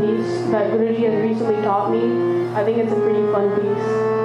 piece that Guruji has recently taught me. I think it's a pretty fun piece.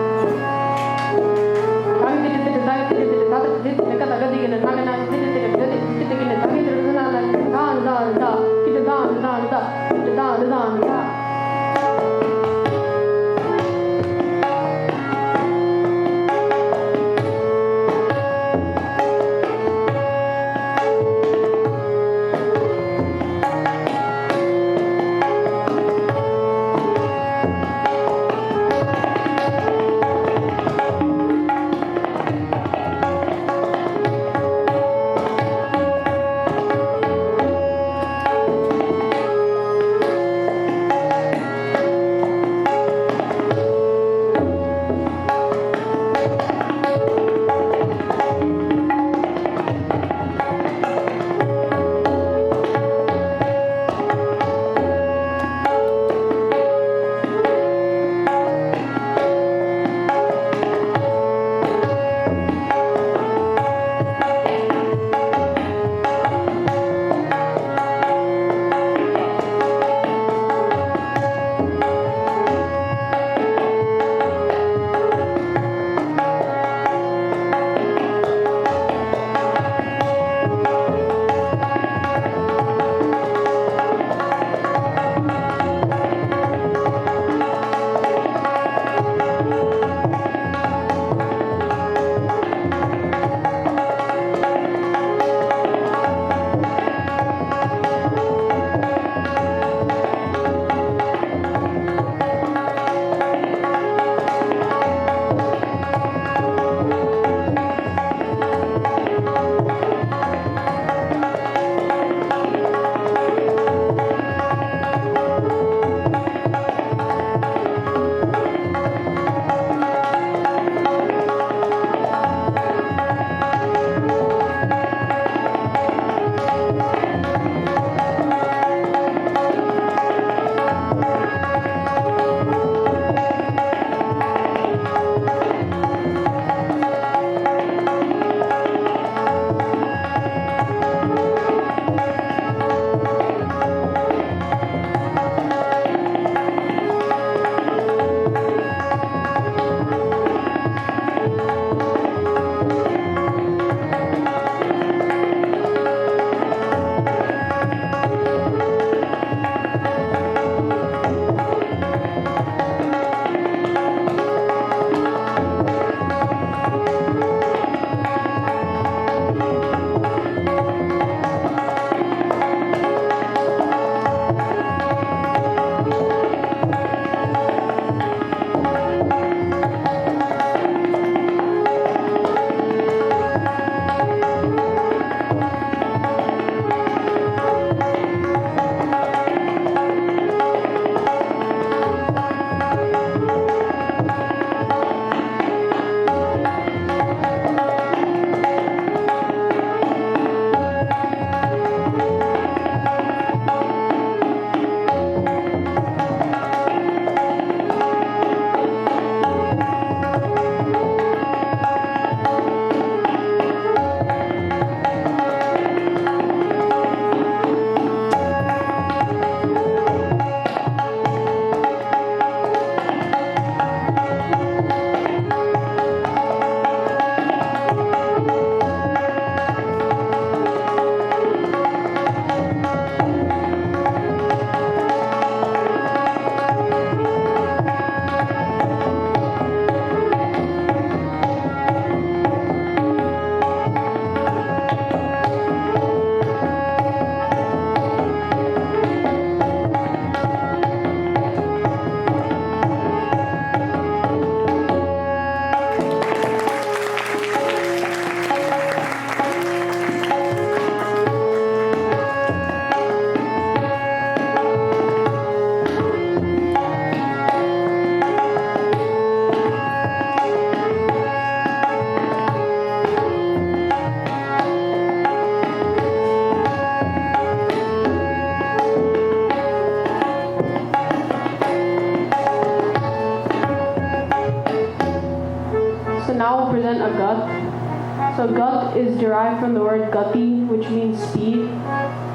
So gut is derived from the word gati, which means speed.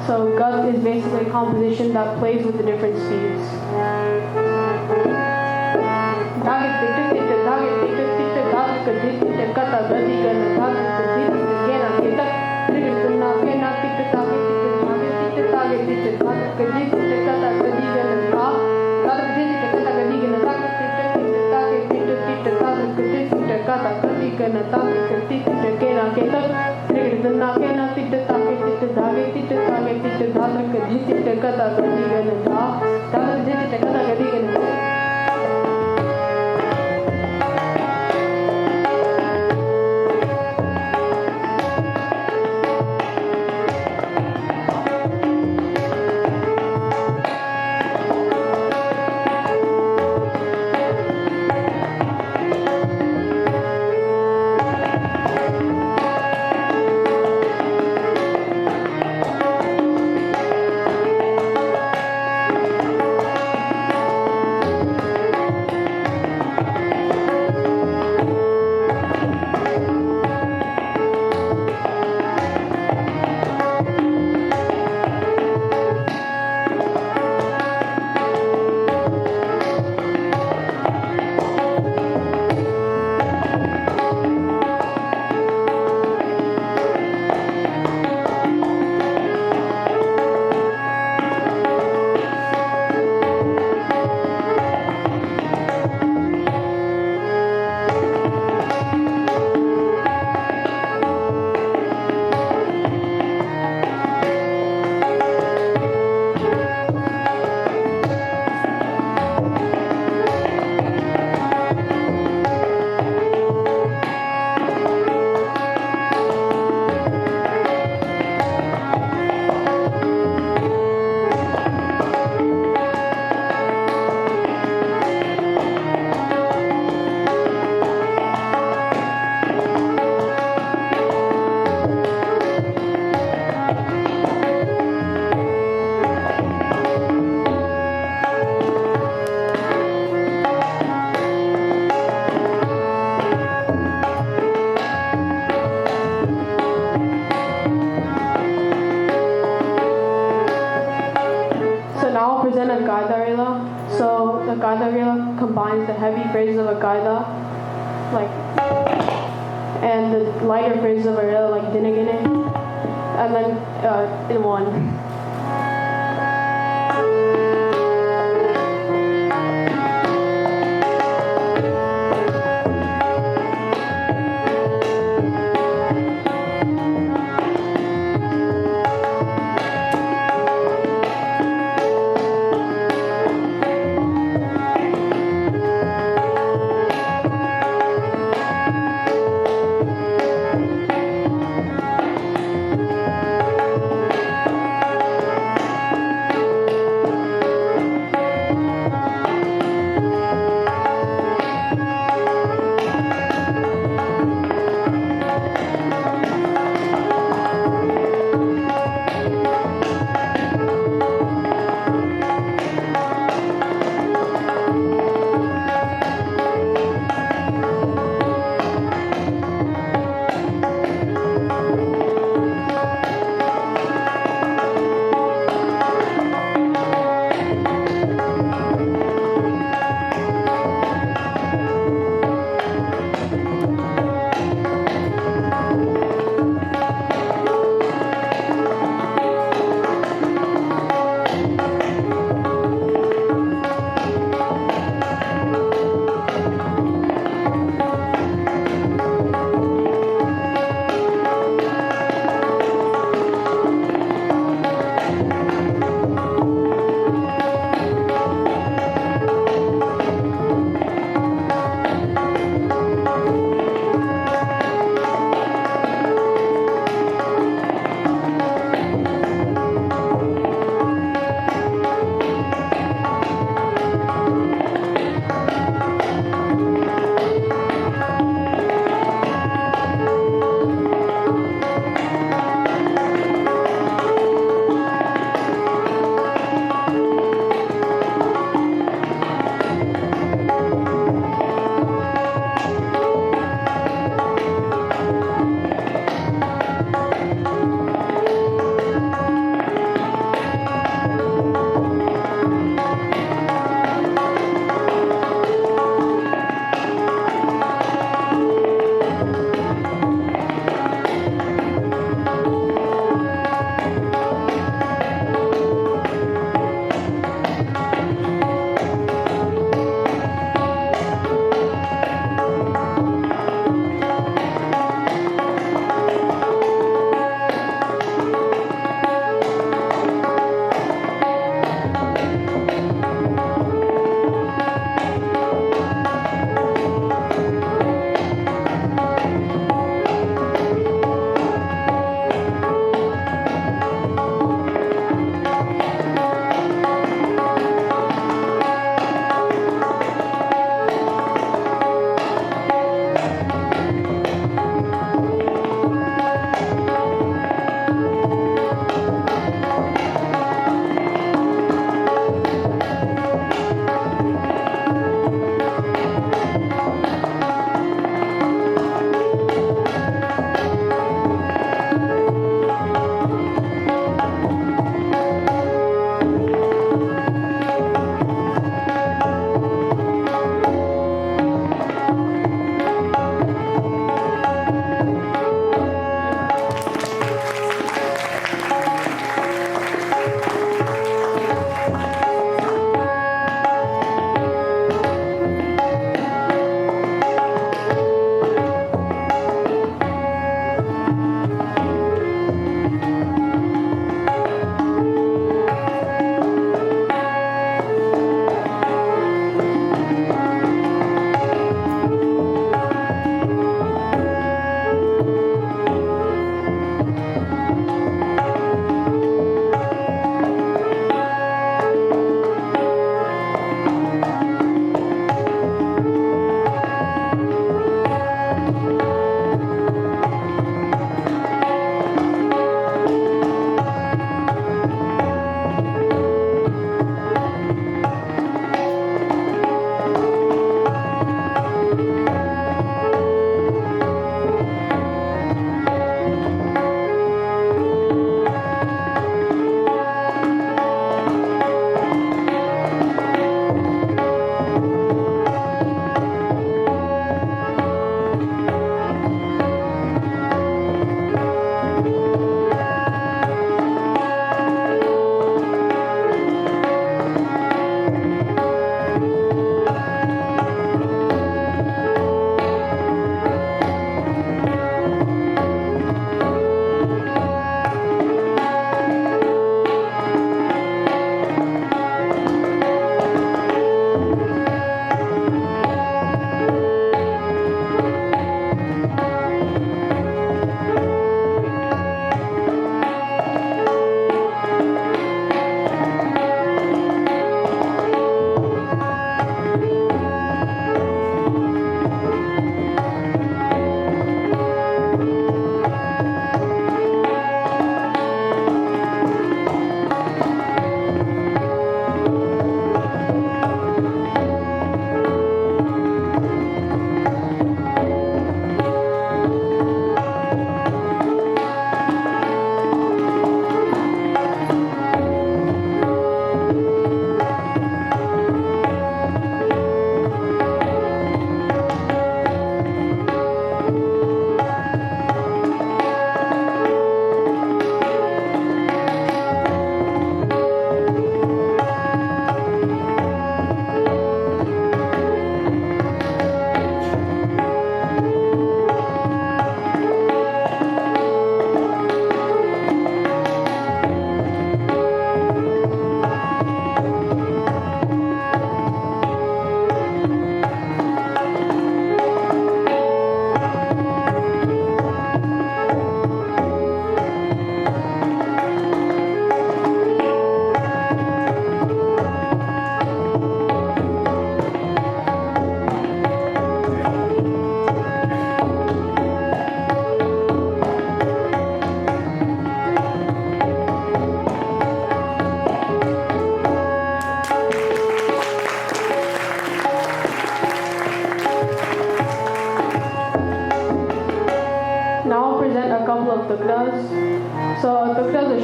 So gut is basically a composition that plays with the different speeds. Present a Gaida Rila. So the Gaida Rila combines the heavy phrases of a Gaida, like, and the lighter phrases of a Rila, like Dinagine, and then in one.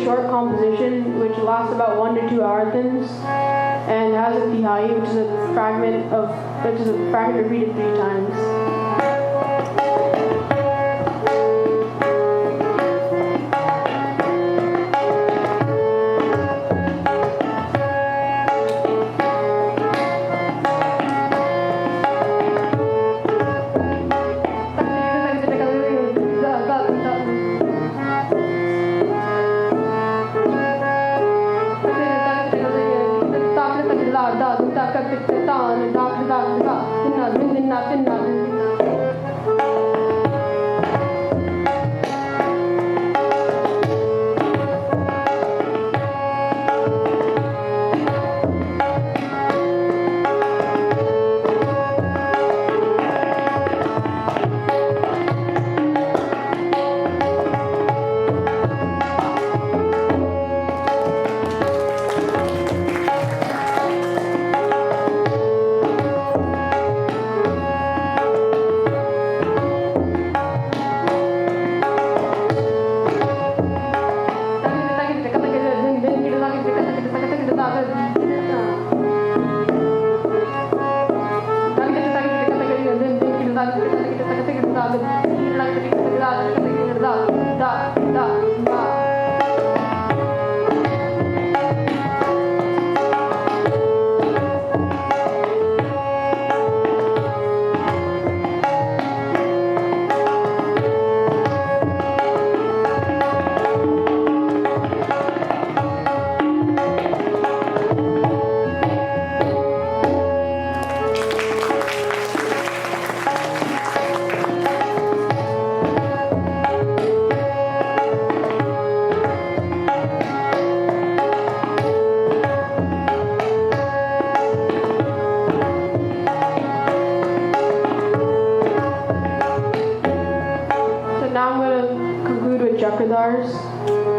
short composition which lasts about 1 to 2 arithms and has a tihai, which is a fragment repeated 3 times.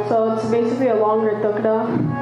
So it's basically a longer tukda.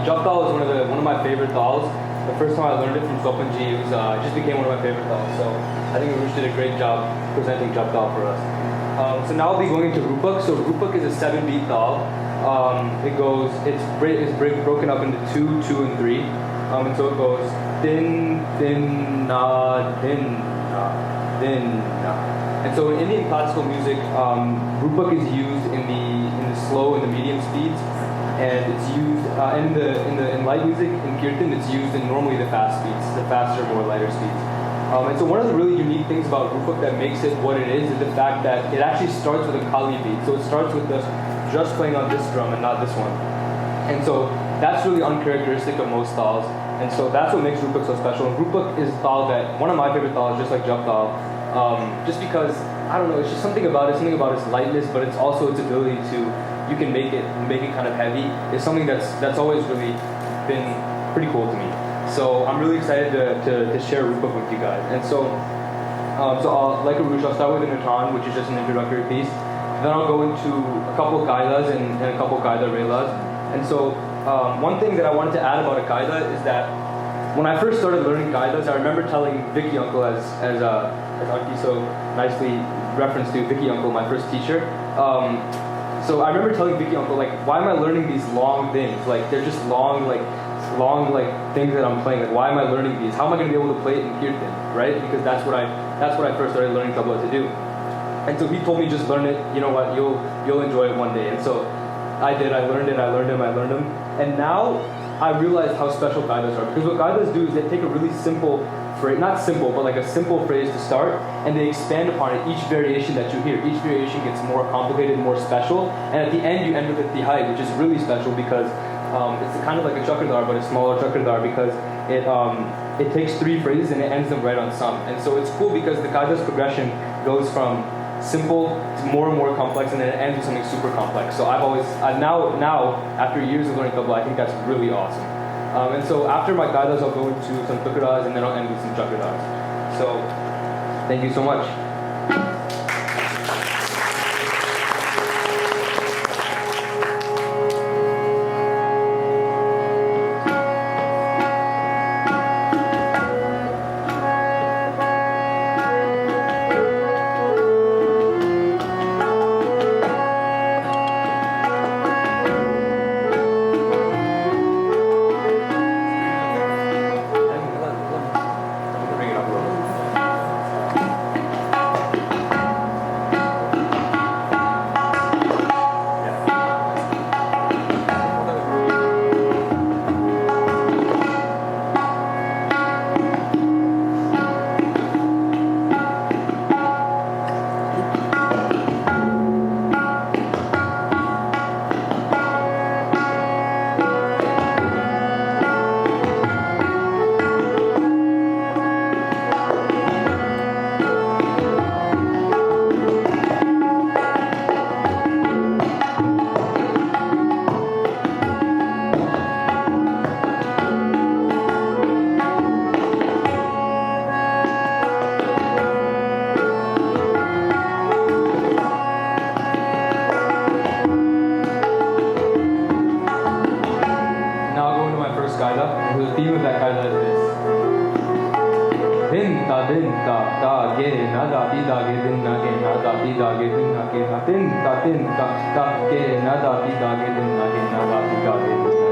Japdal is one of my favorite dals. The first time I learned it from Sopanji, it just became one of my favorite dals. So I think Arush did a great job presenting Japdal for us. So now I'll be going into Rupak. So Rupak is a 7-beat dal. It's broken up into 2, 2, and 3. And so it goes din, din, na, din, na, din, na. And so in Indian classical music, Rupak is used in the slow and the medium speeds, and it's used in light music, in kirtan, it's used in normally the fast speeds, the faster, more lighter speeds. And so one of the really unique things about Rupak that makes it what it is the fact that it actually starts with a Kali beat. So it starts with just playing on this drum and not this one. And so that's really uncharacteristic of most dals. And so that's what makes Rupak so special. And Rupak is a dal that, one of my favorite dals, just like Jap dal, just because, I don't know, it's just something about its lightness, but it's also its ability to, you can make it kind of heavy. It's something that's always really been pretty cool to me. So I'm really excited to share Rupak with you guys. And so like Arush, I'll start with an Natan, which is just an introductory piece. Then I'll go into a couple of Kaidas and a couple of Kaida Relas. And so one thing that I wanted to add about a Kaida is that when I first started learning Kaidas, I remember telling Vicky Uncle, as Auntie so nicely referenced to, Vicky Uncle, my first teacher. So I remember telling Vicky Uncle, like, why am I learning these long things? Like, they're just long things that I'm playing. Like, why am I learning these? How am I going to be able to play it in kirtan, right? Because that's what I first started learning tabla to do. And so he told me, just learn it. You know what? You'll enjoy it one day. And so I did. I learned them. And now I realized how special Kaidas are. Because what Kaidas do is they take a really simple phrase, not simple, but like a simple phrase to start, and they expand upon it each variation that you hear. Each variation gets more complicated, more special, and at the end you end with a tihai, which is really special because it's kind of like a chakradar, but a smaller chakradar, because it takes 3 phrases and it ends them right on some. And so it's cool because the Kaida's progression goes from simple to more and more complex, and then it ends with something super complex. So I've now after years of learning tabla, I think that's really awesome. And so after my Kaidas, I'll go into some tukradas, and then I'll end with some chakradas. So thank you so much. The theme of that kaida is this. Din ta ge na da ti da ge din na ge na da ti da ge din na ge na din ta ge na da ti da ge din na ge na da ti da ge din na ge.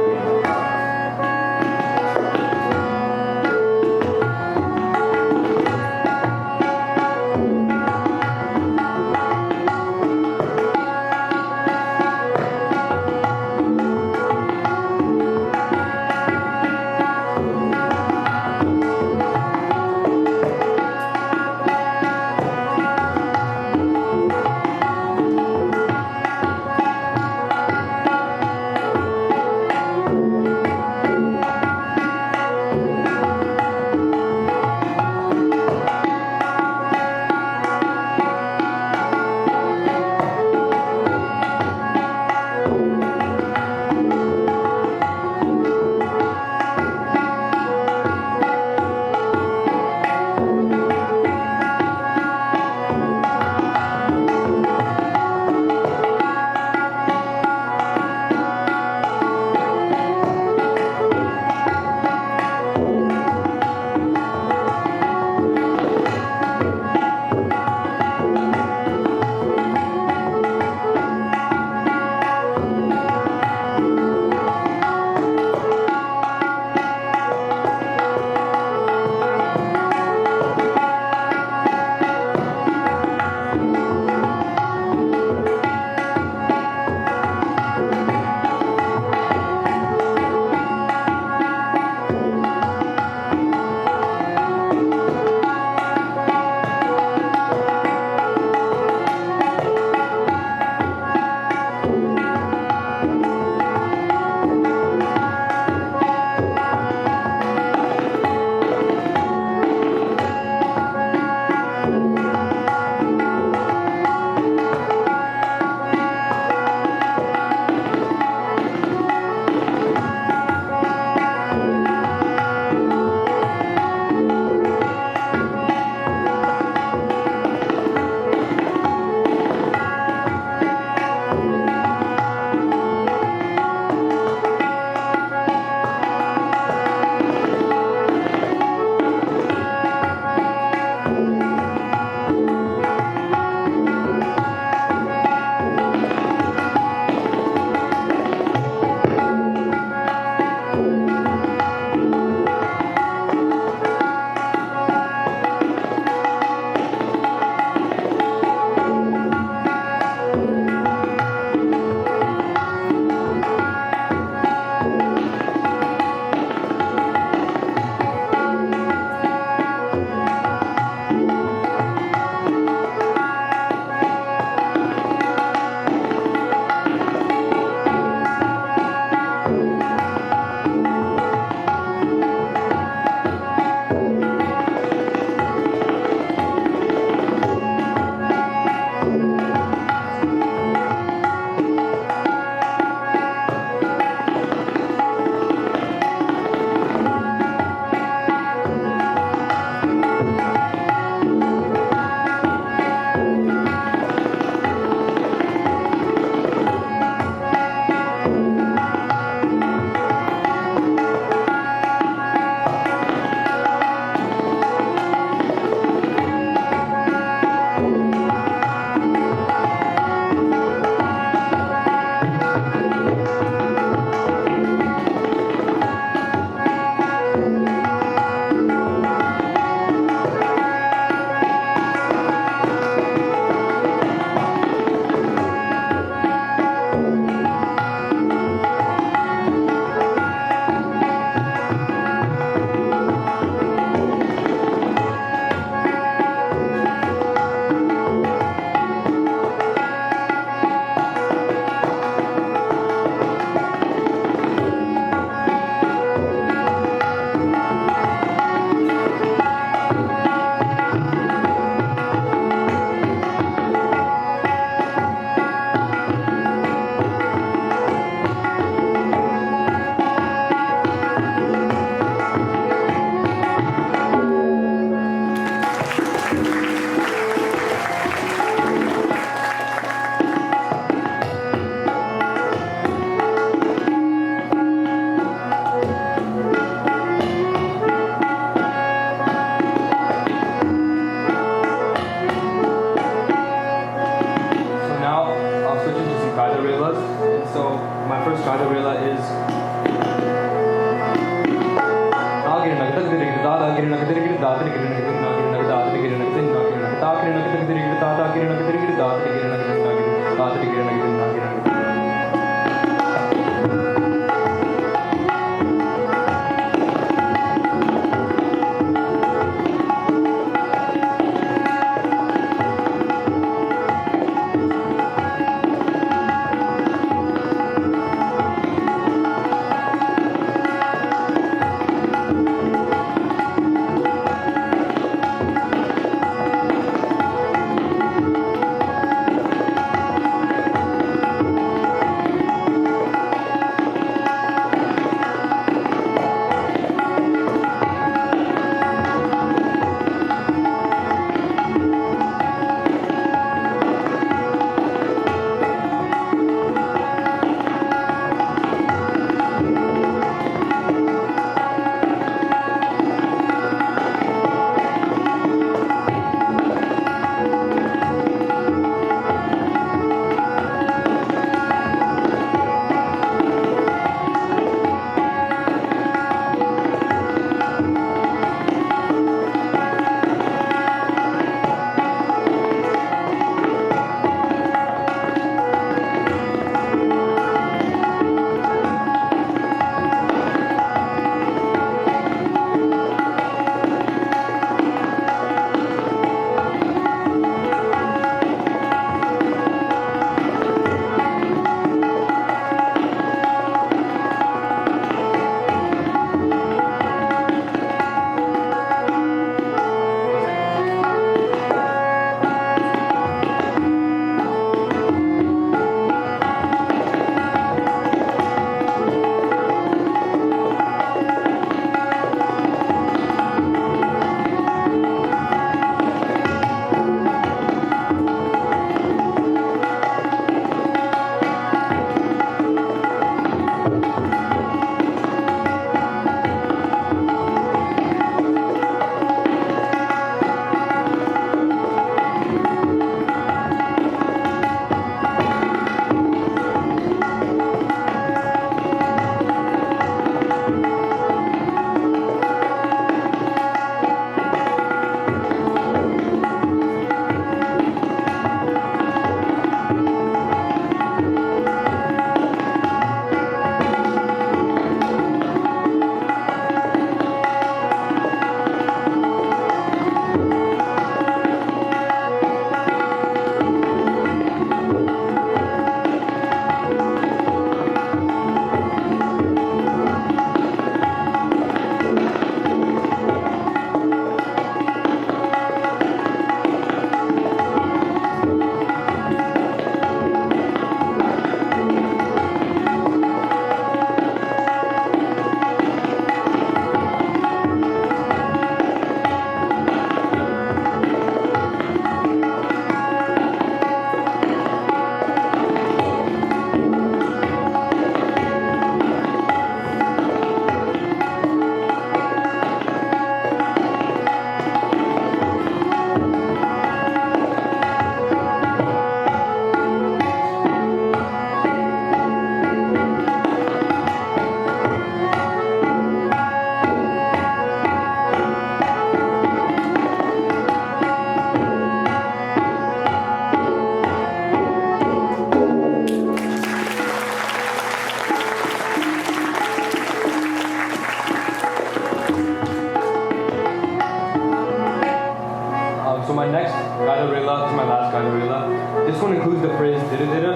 So my next gadarela, this is my last gadarela. This one includes the phrase dida dida.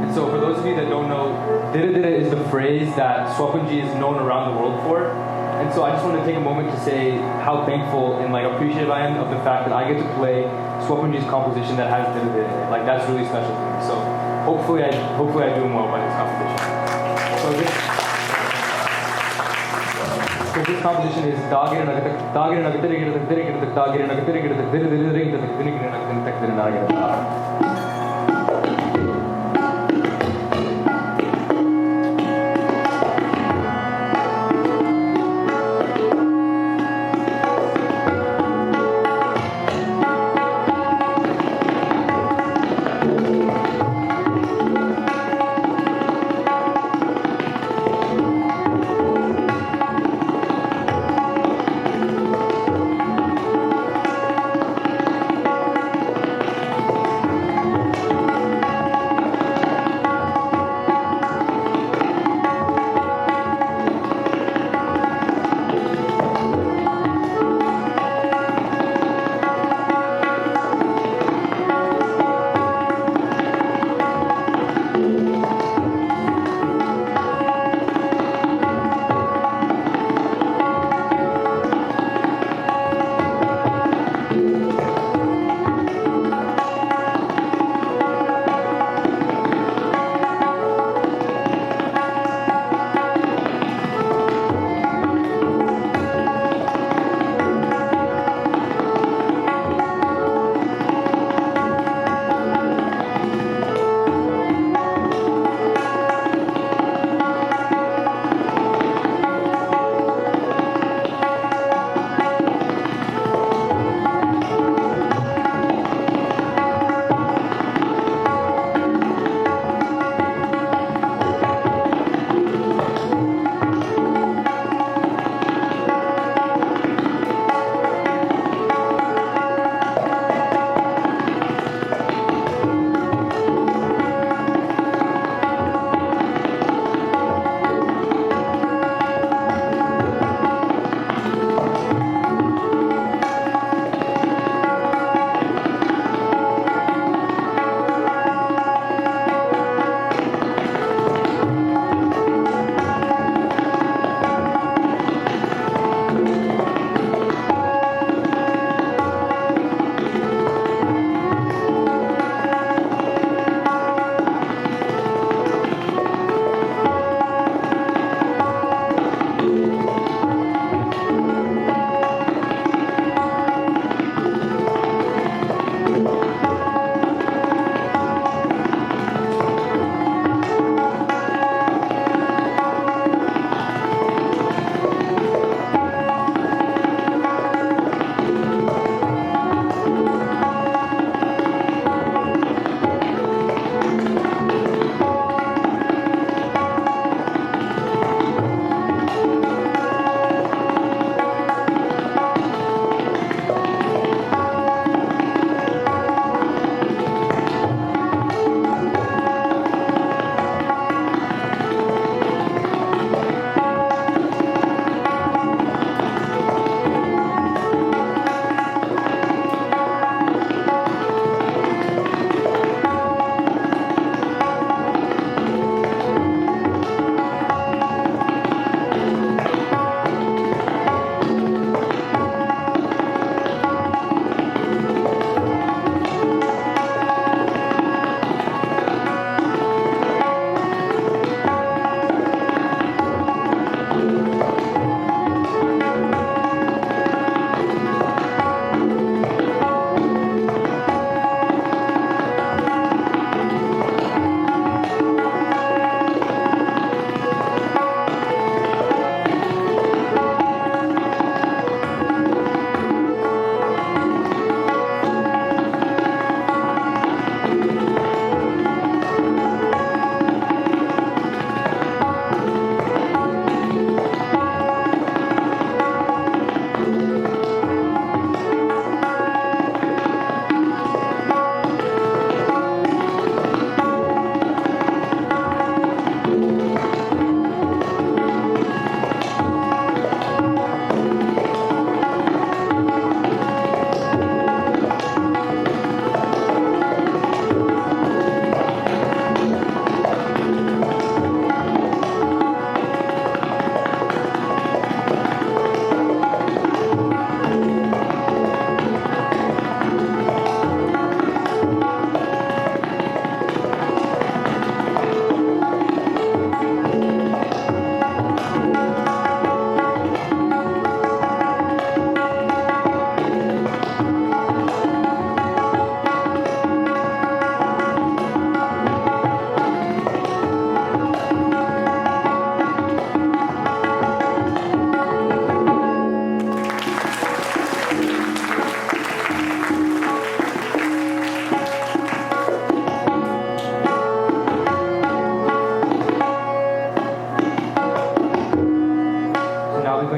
And so for those of you that don't know, dida dida is the phrase that Swapunji is known around the world for. And so I just want to take a moment to say how thankful and appreciative I am of the fact that I get to play Swapunji's composition that has dida dida in it. That's really special to me. So hopefully I do well by this composition. So this composition is dagir nagatak dagir nagatir giratak dir giratak dagir nagatir giratak dir dir dir giratak din giratak din tak dir nagatak.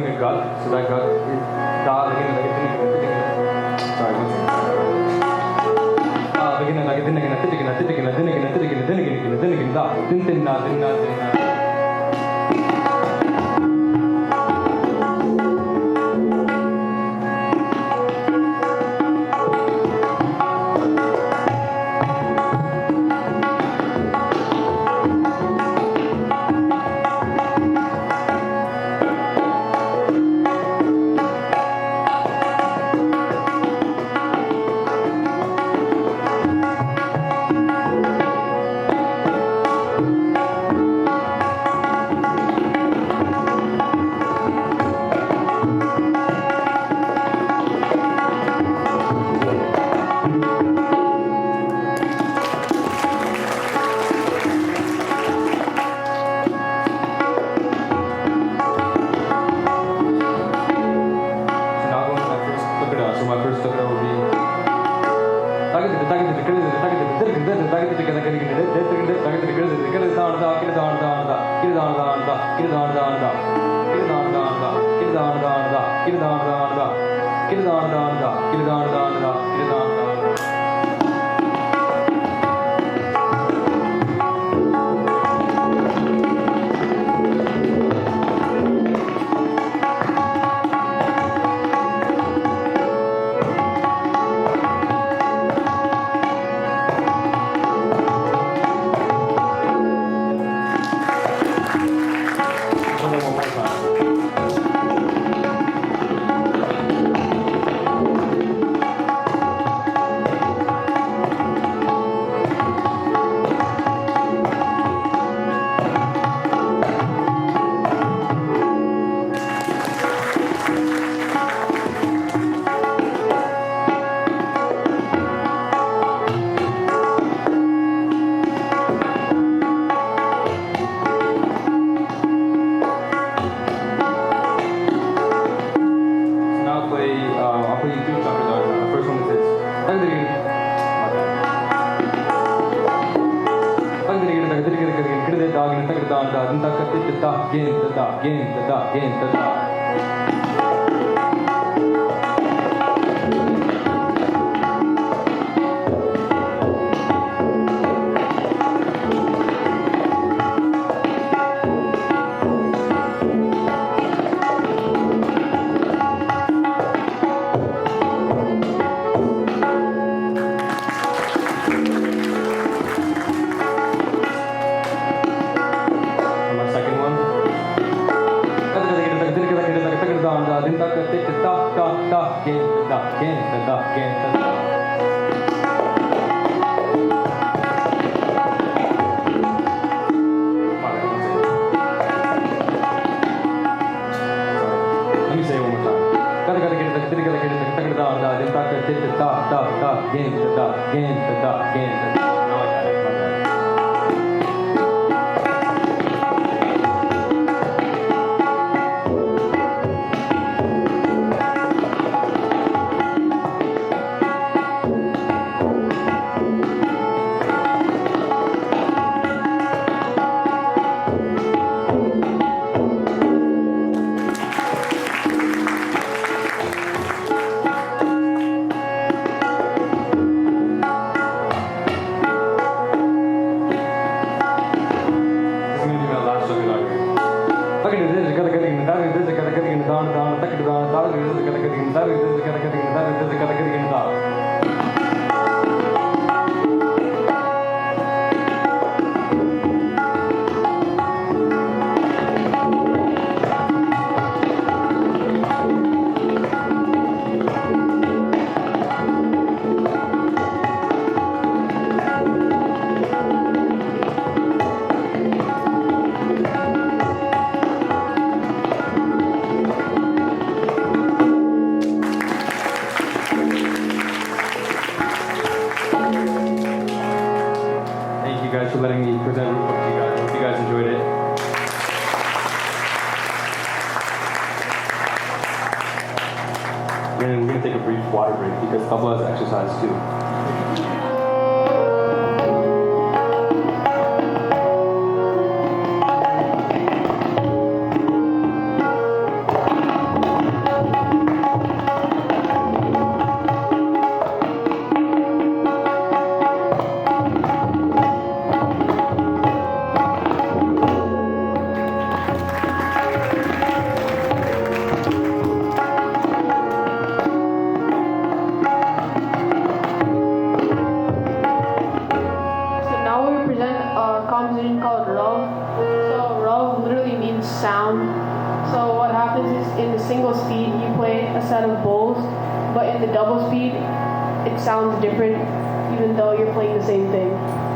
playing a gut, so that gut is da again like sorry, one second. Again like then again da din na. For letting me present Root Book to you guys. I hope you guys enjoyed it. And we're going to take a brief water break because tabla is exercise too. sound. So what happens is in the single speed you play a set of bowls, but in the double speed it sounds different even though you're playing the same thing.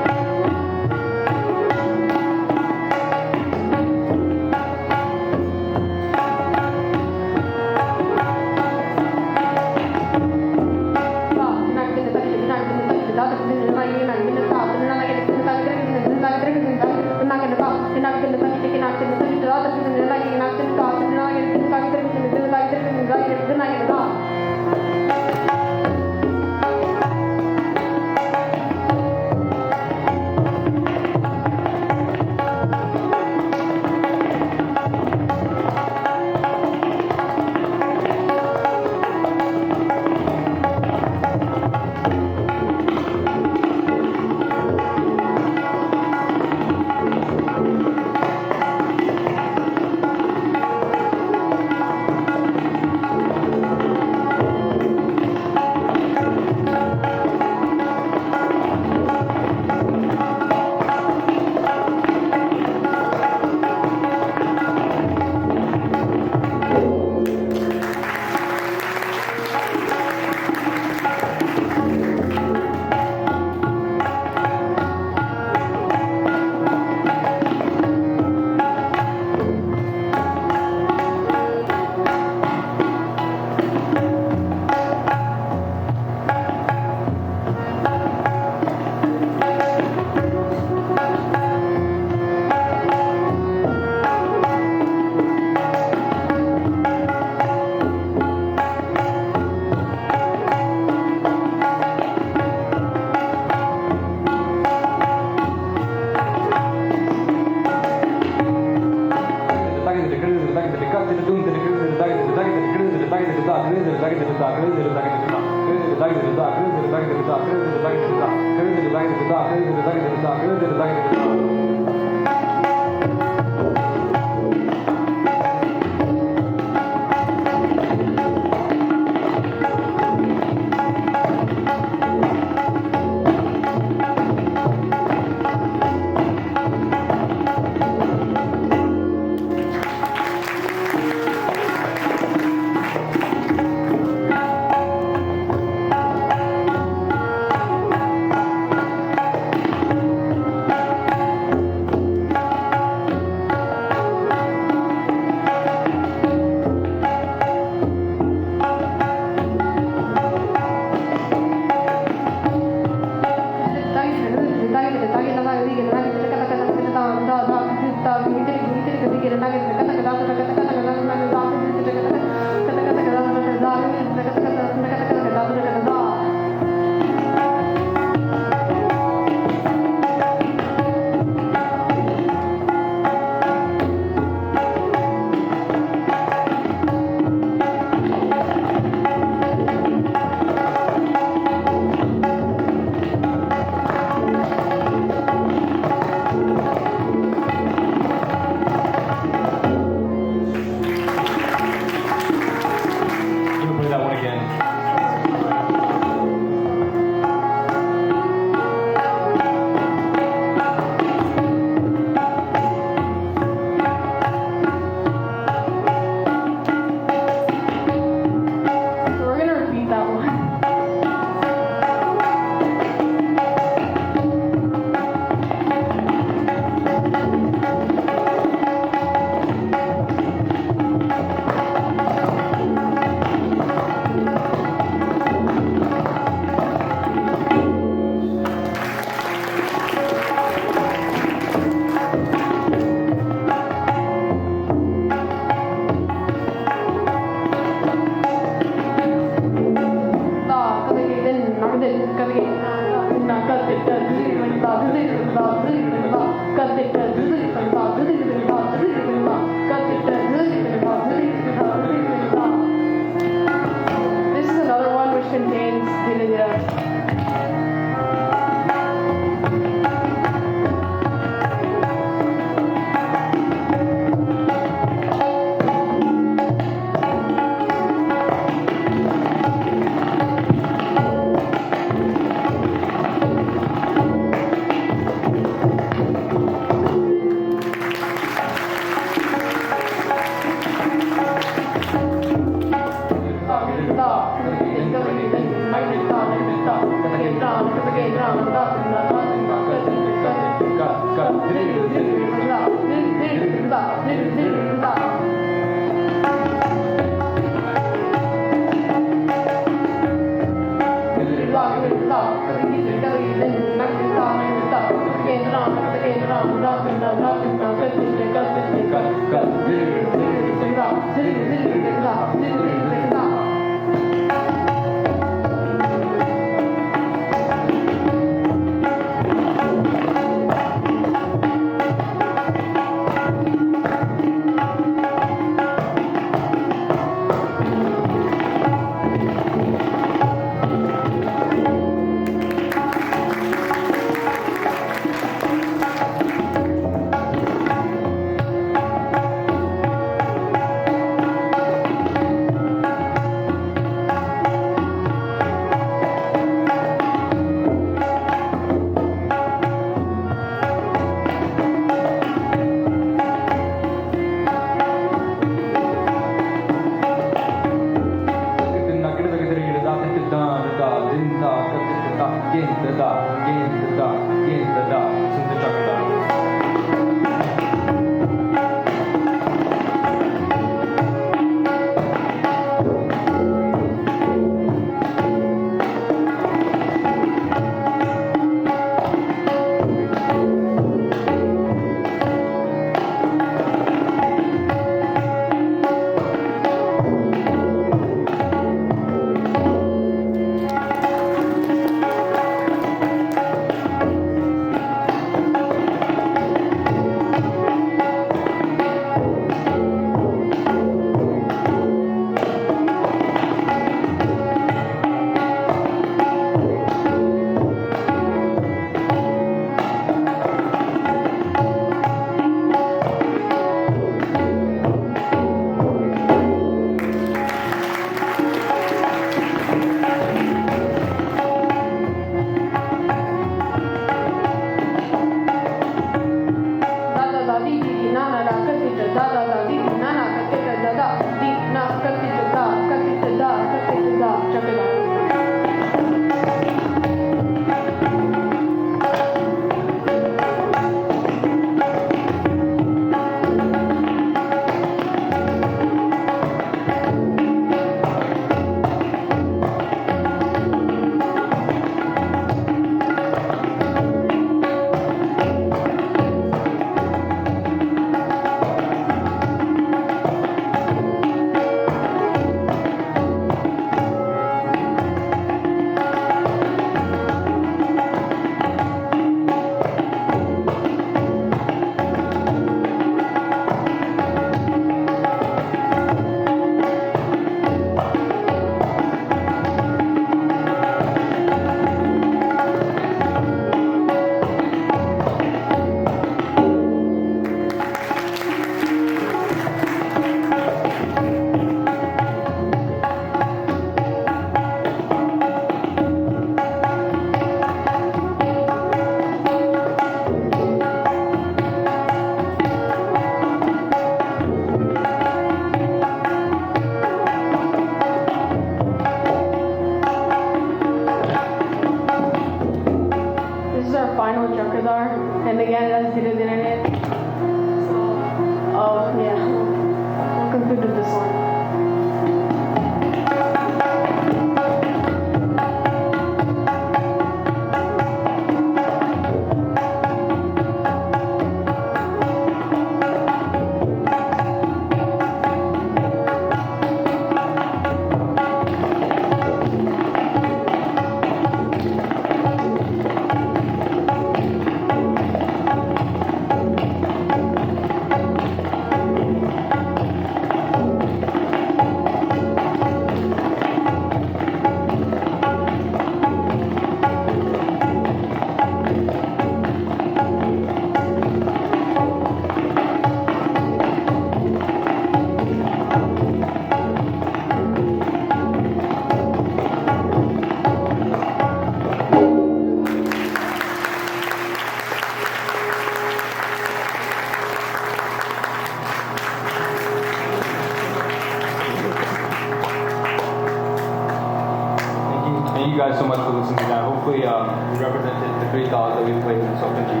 guys so much for listening to that. Hopefully, we represented the great dogs that we played in Sopanji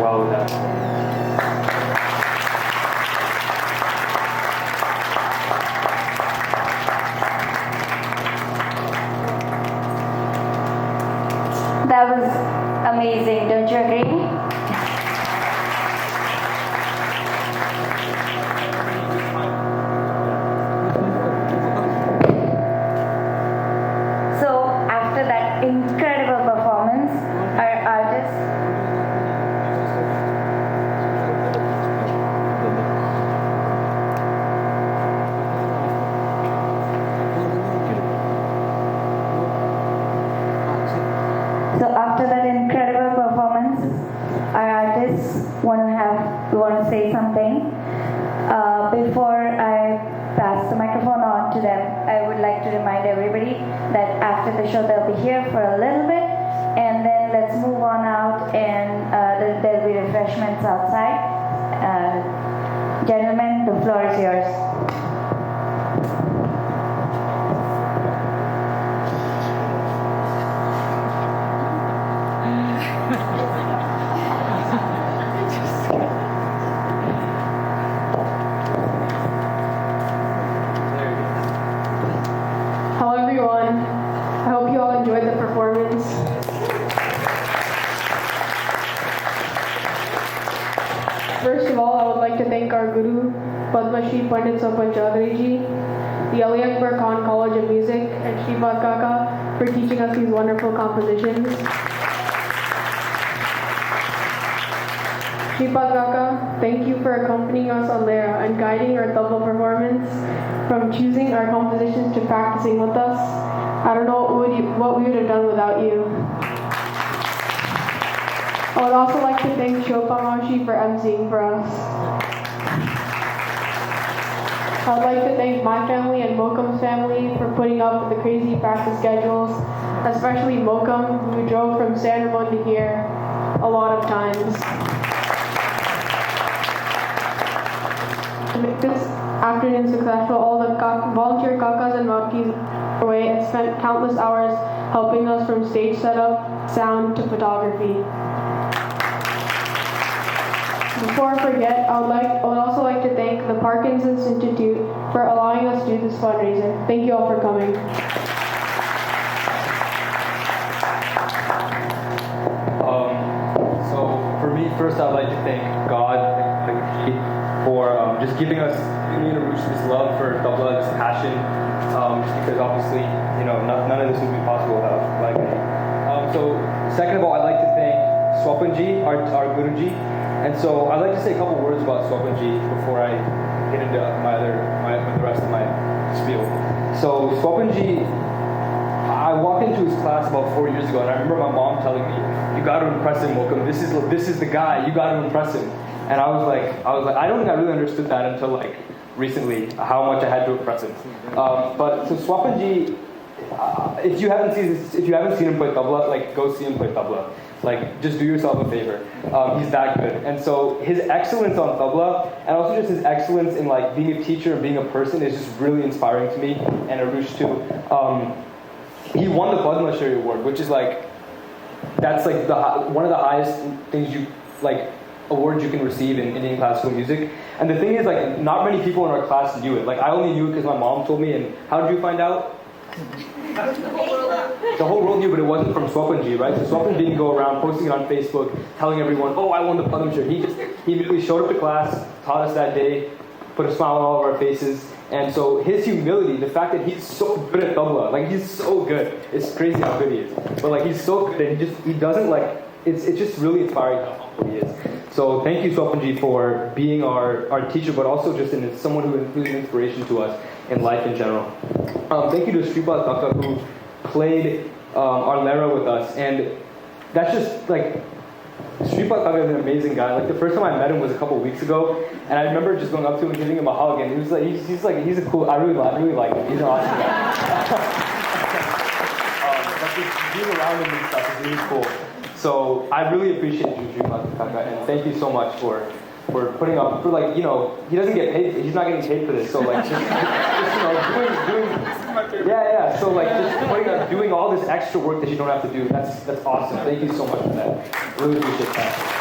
well with that. That was amazing, don't you agree? So after that incredible performance, our artist So after that incredible performance, our artists want to say something. Before I pass the microphone on to them, I would like to remind everybody that after the show they'll be here for a little bit, and then let's move on out, and there'll be refreshments outside. Gentlemen, the floor is yours. Hello everyone. I hope you all enjoyed the performance. First of all, I would like to thank our Guru, Padma Shri Pandit Sopan Chaudhary Ji, the Ali Akbar Khan College of Music, and Shripad Kaka for teaching us these wonderful compositions. Shripad Kaka, thank you for accompanying us on Lera and guiding our tabla performance from choosing our compositions to practicing with us. I don't know what we would have done without you. I would also like to thank Shilpa Maushi for emceeing for us. I would like to thank my family and Mokum's family for putting up with the crazy practice schedules, especially Mokum, who drove from San Ramon to here a lot of times. To make this afternoon successful, all the volunteer kakas and matkis away and spent countless hours helping us from stage setup, sound to photography. Before I forget, I would also like to thank the Parkinson's Institute for allowing us to do this fundraiser. Thank you all for coming. So for me, first I'd like to thank God for just giving me and Arush this love for tabla, this passion, just because obviously, none of this would be possible without me. So second of all, I'd like to thank Swapanji, our Guruji. And so I'd like to say a couple words about Swapanji before I get into the rest of my spiel. So Swapanji, I walked into his class about 4 years ago, and I remember my mom telling me, "You got to impress him, Mokum. This is the guy. You got to impress him." And I was like, I don't think I really understood that until recently, how much I had to impress him. But so Swapanji, if you haven't seen him play tabla, go see him play tabla. Just do yourself a favor. He's that good. And so his excellence on tabla, and also just his excellence in being a teacher and being a person is just really inspiring to me, and Arush too. He won the Padma Shri Award, which is that's one of the highest things awards you can receive in Indian classical music. And the thing is, not many people in our class knew it. I only knew it because my mom told me. And how did you find out? The whole world knew, but it wasn't from Swapanji, right? So Swapanji didn't go around posting it on Facebook, telling everyone, "Oh, I won the Padma Shri." He immediately showed up to class, taught us that day, put a smile on all of our faces. And so his humility, the fact that he's so good at tabla, he's so good. It's crazy how good he is. But he's so good that he doesn't it's just really inspiring how humble he is. So thank you, Swapanji, for being our teacher, but also just someone who's an inspiration to us in life in general. Thank you to Shripad Kaka, who played our Lera with us, and that's just Shripad Kaka is an amazing guy. The first time I met him was a couple weeks ago, and I remember just going up to him and giving him a hug, and he was he's a cool. I really like him. He's an awesome guy. Just being around him and stuff is really cool. So I really appreciate you, Shripad Kaka, and thank you so much for putting up he doesn't get paid. He's not getting paid for this. So doing yeah. So just doing all this extra work that you don't have to do. That's awesome. Thank you so much for that. Really appreciate that.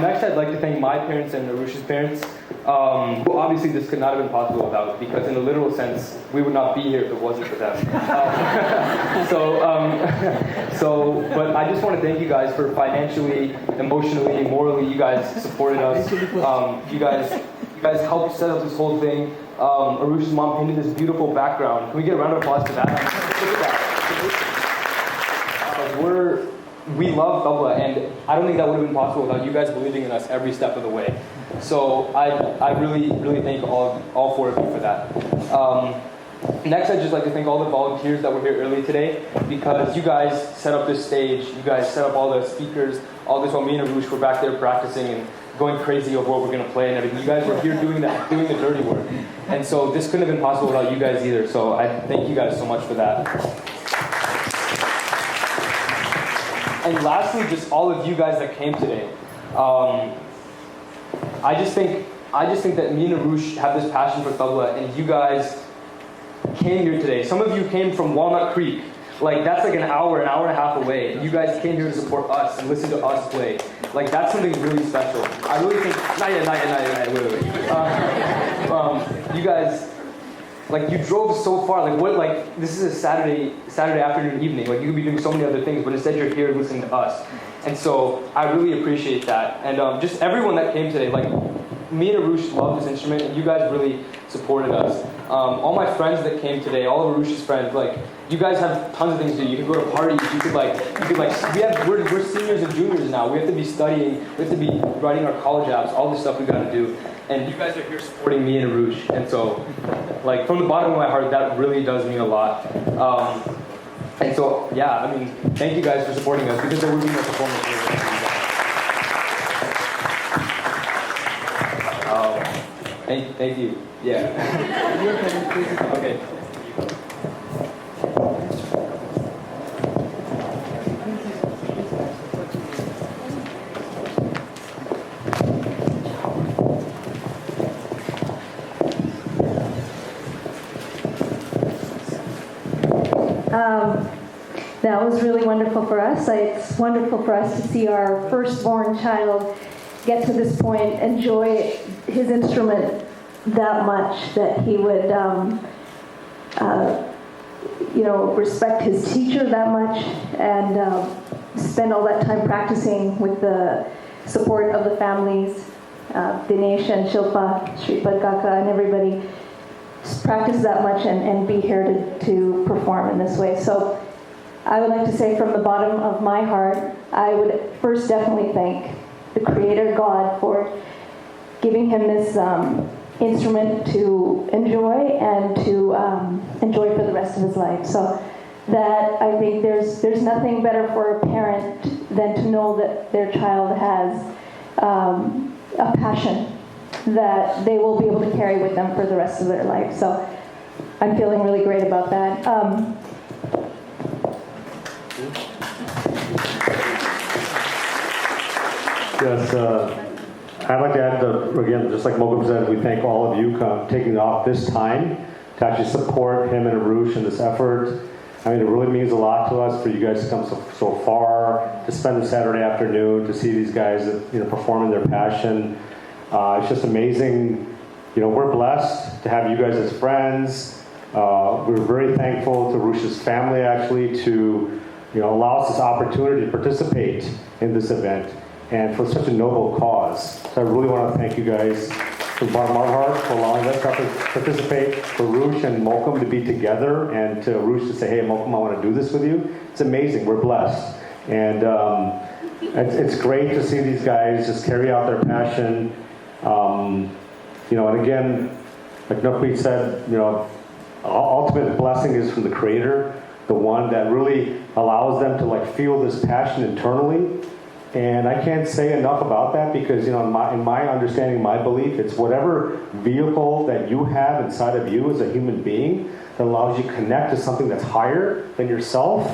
Next, I'd like to thank my parents and Arush's parents. Who obviously this could not have been possible without, because in a literal sense, we would not be here if it wasn't for them. But I just want to thank you guys for financially, emotionally, morally, you guys supported us. You guys helped set up this whole thing. Arush's mom painted this beautiful background. Can we get a round of applause for that? Look at that. We love tabla, and I don't think that would have been possible without you guys believing in us every step of the way. So I really thank all four of you for that. Next, I'd just like to thank all the volunteers that were here early today, because you guys set up this stage, you guys set up all the speakers, all this while me and Arush were back there practicing and going crazy over what we're going to play and everything. You guys were here doing the dirty work. And so this couldn't have been possible without you guys either. So I thank you guys so much for that. And lastly, just all of you guys that came today. I just think that me and Arush have this passion for tabla, and you guys came here today. Some of you came from Walnut Creek. Like, that's like an hour and a half away. And you guys came here to support us and listen to us play. Like, that's something really special. I really think, not yet, wait. You guys, like, you drove so far. Like, what, like, this is a Saturday afternoon, evening. Like, you could be doing so many other things, but instead you're here listening to us. And so I really appreciate that. And just everyone that came today, like, me and Arush love this instrument, and you guys really supported us. All my friends that came today, all of Arush's friends, like, you guys have tons of things to do. You can go to parties. We're seniors and juniors now. We have to be studying. We have to be writing our college apps. All this stuff we got to do. And you guys are here supporting me and Arush. And so, like, from the bottom of my heart, that really does mean a lot. And so, yeah, I mean, thank you guys for supporting us, because there would be no performance here without you guys. Thank you. Yeah. Okay. That was really wonderful for us. It's wonderful for us to see our firstborn child get to this point, enjoy his instrument that much, that he would, respect his teacher that much, and spend all that time practicing with the support of the families, Dinesh and Shilpa, Shripad Kaka, and everybody. Practice that much and be here to perform in this way. So I would like to say, from the bottom of my heart, I would first definitely thank the Creator God for giving him this instrument to enjoy and to enjoy for the rest of his life. So that, I think there's nothing better for a parent than to know that their child has a passion that they will be able to carry with them for the rest of their life. So I'm feeling really great about that. Yes, I'd like to add, again, just like Mogam said, we thank all of you taking off this time to actually support him and Arush in this effort. I mean, it really means a lot to us for you guys to come so far, to spend the Saturday afternoon, to see these guys, performing their passion. It's just amazing. We're blessed to have you guys as friends. We're very thankful to Arush's family, actually, to allow us this opportunity to participate in this event, and for such a noble cause. So I really want to thank you guys from the bottom of our heart for allowing us to participate, for Arush and Malcolm to be together, and to Arush to say, hey, Malcolm, I want to do this with you. It's amazing. We're blessed. And it's great to see these guys just carry out their passion. And again, like Nukweet said, ultimate blessing is from the Creator, the one that really allows them to feel this passion internally. And I can't say enough about that, because in my understanding, my belief, it's whatever vehicle that you have inside of you as a human being that allows you to connect to something that's higher than yourself.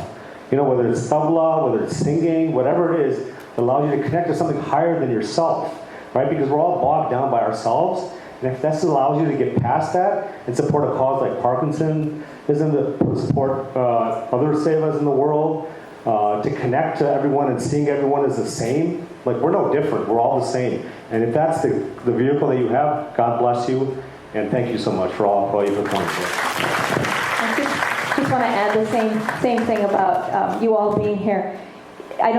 Whether it's tabla, whether it's singing, whatever it is, that allows you to connect to something higher than yourself, right? Because we're all bogged down by ourselves. And if that allows you to get past that and support a cause like Parkinson, isn't to support other sevas in the world, to connect to everyone and seeing everyone as the same. Like, we're no different. We're all the same. And if that's the vehicle that you have, God bless you. And thank you so much for all you have done. I just want to add the same thing about you all being here. I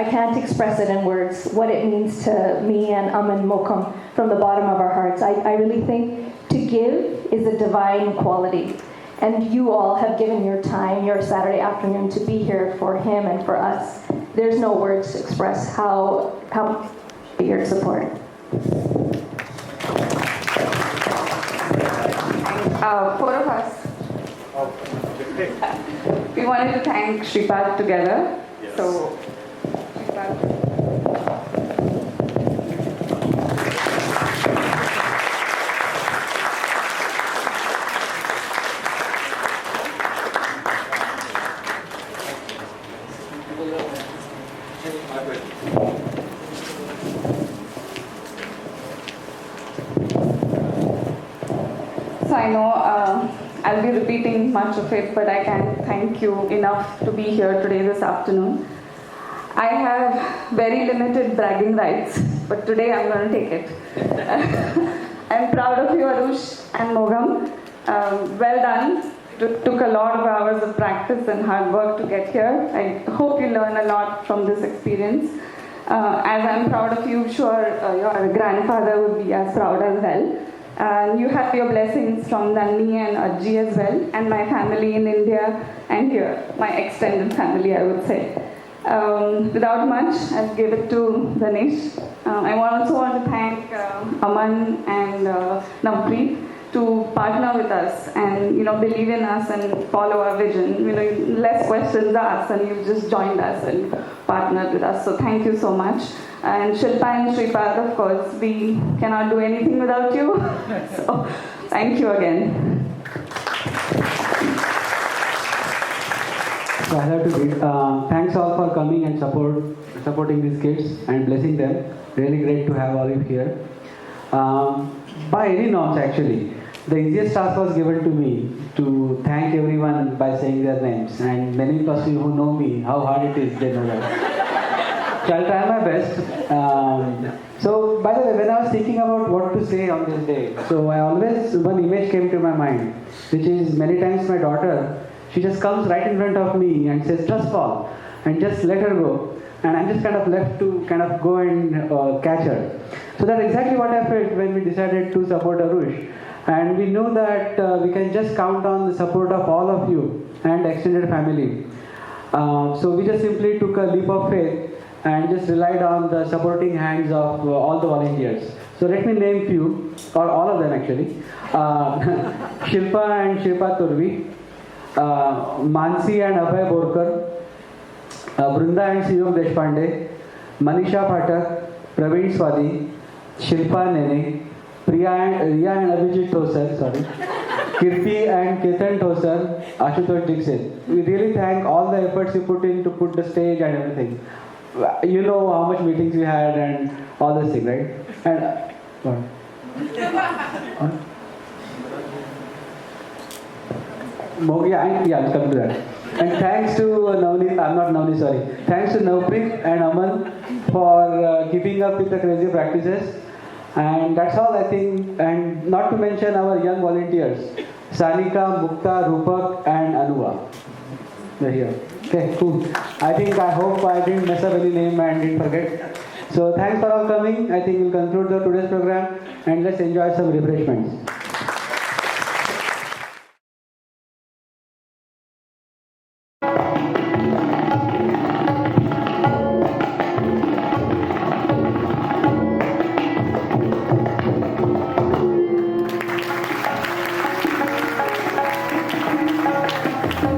can't express it in words, what it means to me and Aman Mokam from the bottom of our hearts. I really think to give is a divine quality. And you all have given your time, your Saturday afternoon, to be here for him and for us. There's no words to express how your support. Four of us. We wanted to thank Shripad together. Yes. So, Shripad. So I know I'll be repeating much of it, but I can't thank you enough to be here today this afternoon. I have very limited bragging rights, but today I'm going to take it. I'm proud of you, Arush and Mogam. Well done. It took a lot of hours of practice and hard work to get here. I hope you learn a lot from this experience. As I'm proud of you, sure your grandfather would be as proud as well. You have your blessings from Nandini and Ajji as well, and my family in India and here, my extended family, I would say. Without much, I'll give it to Ganesh. I also want to thank Aman and Navpreet to partner with us and believe in us and follow our vision. Less questions asked, and you've just joined us and partnered with us. So thank you so much. And Shilpa and Shripad, of course, we cannot do anything without you. So thank you again. So I have to give thanks all for coming and supporting these kids and blessing them. Really great to have all of you here. By any norms, actually, the easiest task was given to me to thank everyone by saying their names. And many of you who know me, how hard it is, they know that. So I'll try my best. So by the way, when I was thinking about what to say on this day, so one image came to my mind, which is many times my daughter, she just comes right in front of me and says, "Trust fall," and just let her go. And I'm just kind of left to kind of go and catch her. So that's exactly what I felt when we decided to support Arush. And we knew that we can just count on the support of all of you and extended family. So we just simply took a leap of faith and just relied on the supporting hands of all the volunteers. So let me name few, or all of them actually. Shilpa and Shilpa Turvi, Mansi and Abhay Borkar, Brunda and Siyom Deshpande, Manisha Pathak, Praveen Swadi, Shilpa Nene, Riya and Abhijit Tosar, Kirti and Ketan Tosar, Ashutosh Dixit. We really thank all the efforts you put in to put the stage and everything. You know how much meetings we had and all this thing, right? And I'll come to that. And thanks to thanks to Navpreet and Aman for keeping up with the crazy practices. And that's all, I think. And not to mention our young volunteers, Sanika, Mukta, Rupak and Anuva. They're here. Okay, cool. I hope I didn't mess up any name and didn't forget. So thanks for all coming. I think we'll conclude today's program and let's enjoy some refreshments.